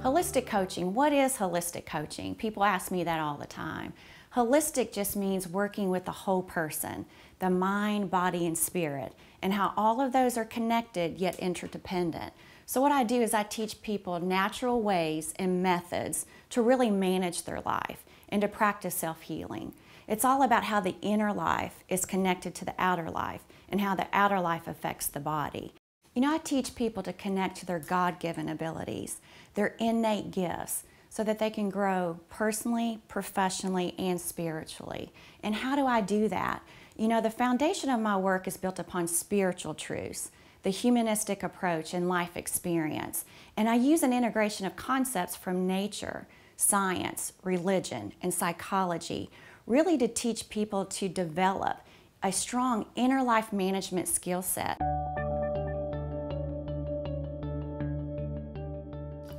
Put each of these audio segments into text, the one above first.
Holistic coaching, what is holistic coaching? People ask me that all the time. Holistic just means working with the whole person, the mind, body, and spirit, and how all of those are connected yet interdependent. So what I do is I teach people natural ways and methods to really manage their life and to practice self-healing. It's all about how the inner life is connected to the outer life and how the outer life affects the body. You know, I teach people to connect to their God-given abilities, their innate gifts, so that they can grow personally, professionally, and spiritually. And how do I do that? You know, the foundation of my work is built upon spiritual truths, the humanistic approach and life experience. And I use an integration of concepts from nature, science, religion, and psychology, really to teach people to develop a strong inner life management skill set.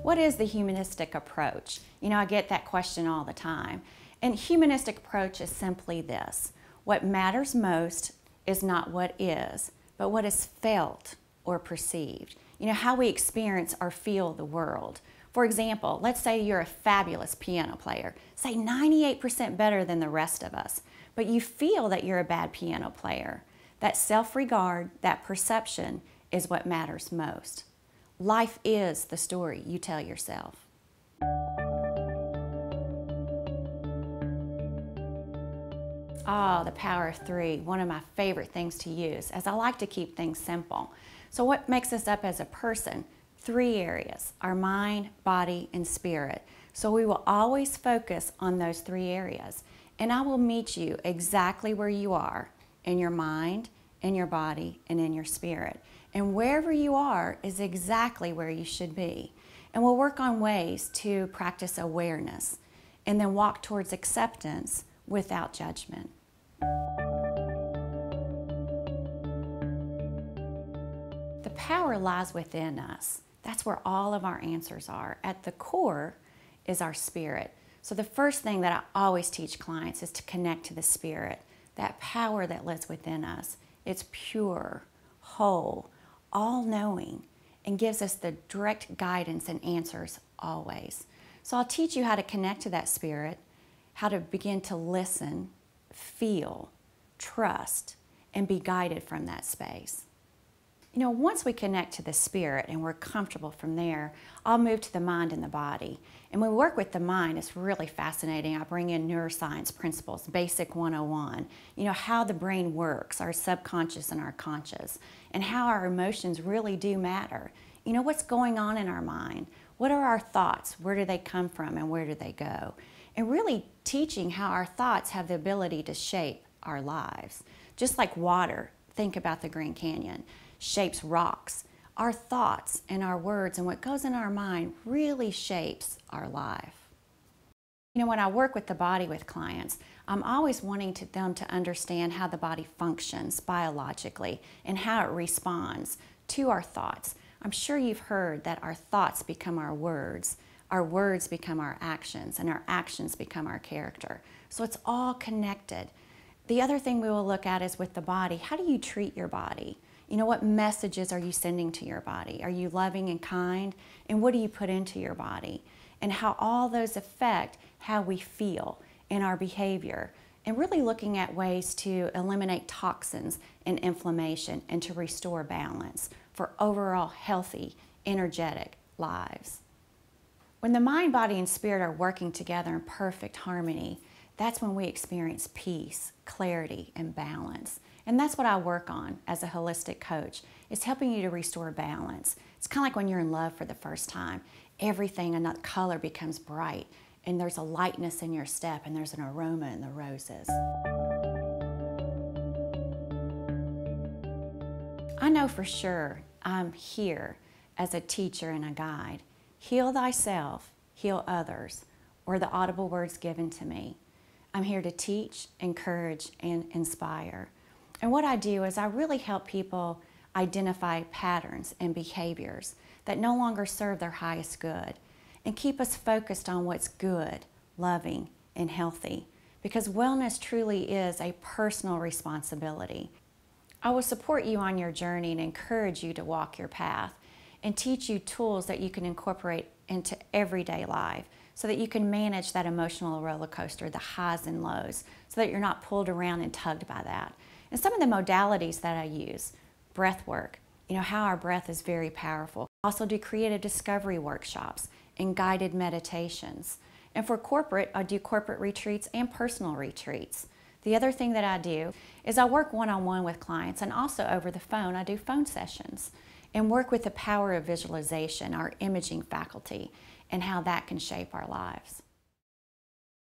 What is the humanistic approach? You know, I get that question all the time. And humanistic approach is simply this: what matters most is not what is, but what is felt or perceived. You know, how we experience or feel the world. For example, let's say you're a fabulous piano player, say 98% better than the rest of us, but you feel that you're a bad piano player. That self-regard, that perception is what matters most. Life is the story you tell yourself. The power of three, one of my favorite things to use, as I like to keep things simple. So what makes us up as a person? Three areas: our mind, body, and spirit. So we will always focus on those three areas. And I will meet you exactly where you are, in your mind, in your body, and in your spirit. And wherever you are is exactly where you should be. And we'll work on ways to practice awareness and then walk towards acceptance without judgment. The power lies within us. That's where all of our answers are. At the core is our spirit. So the first thing that I always teach clients is to connect to the spirit, that power that lives within us. It's pure, whole, all-knowing, and gives us the direct guidance and answers always. So I'll teach you how to connect to that spirit, how to begin to listen, feel, trust, and be guided from that space. You know, once we connect to the spirit and we're comfortable from there, I'll move to the mind and the body. And when we work with the mind, it's really fascinating. I bring in neuroscience principles, basic 101, you know, how the brain works, our subconscious and our conscious, and how our emotions really do matter. You know, what's going on in our mind? What are our thoughts? Where do they come from and where do they go? And really teaching how our thoughts have the ability to shape our lives. Just like water, think about the Grand Canyon, shapes rocks. Our thoughts and our words and what goes in our mind really shapes our life. You know, when I work with the body with clients, I'm always wanting them to understand how the body functions biologically and how it responds to our thoughts. I'm sure you've heard that our thoughts become our words become our actions, and our actions become our character. So it's all connected. The other thing we will look at is with the body, how do you treat your body? You know, what messages are you sending to your body? Are you loving and kind? And what do you put into your body? And how all those affect how we feel in our behavior. And really looking at ways to eliminate toxins and inflammation and to restore balance for overall healthy, energetic lives. When the mind, body, and spirit are working together in perfect harmony, that's when we experience peace, clarity, and balance. And that's what I work on as a holistic coach, is helping you to restore balance. It's kind of like when you're in love for the first time. Everything and that color becomes bright, and there's a lightness in your step, and there's an aroma in the roses. I know for sure I'm here as a teacher and a guide. Heal thyself, heal others, or the audible words given to me. I'm here to teach, encourage, and inspire. And what I do is I really help people identify patterns and behaviors that no longer serve their highest good and keep us focused on what's good, loving, and healthy, because wellness truly is a personal responsibility. I will support you on your journey and encourage you to walk your path. and teach you tools that you can incorporate into everyday life so that you can manage that emotional roller coaster, the highs and lows, so that you're not pulled around and tugged by that. And some of the modalities that I use, breath work, how our breath is very powerful. Also do creative discovery workshops and guided meditations. And for corporate, I do corporate retreats and personal retreats. The other thing that I do is I work one-on-one with clients, and also over the phone, I do phone sessions and work with the power of visualization, our imaging faculty, and how that can shape our lives.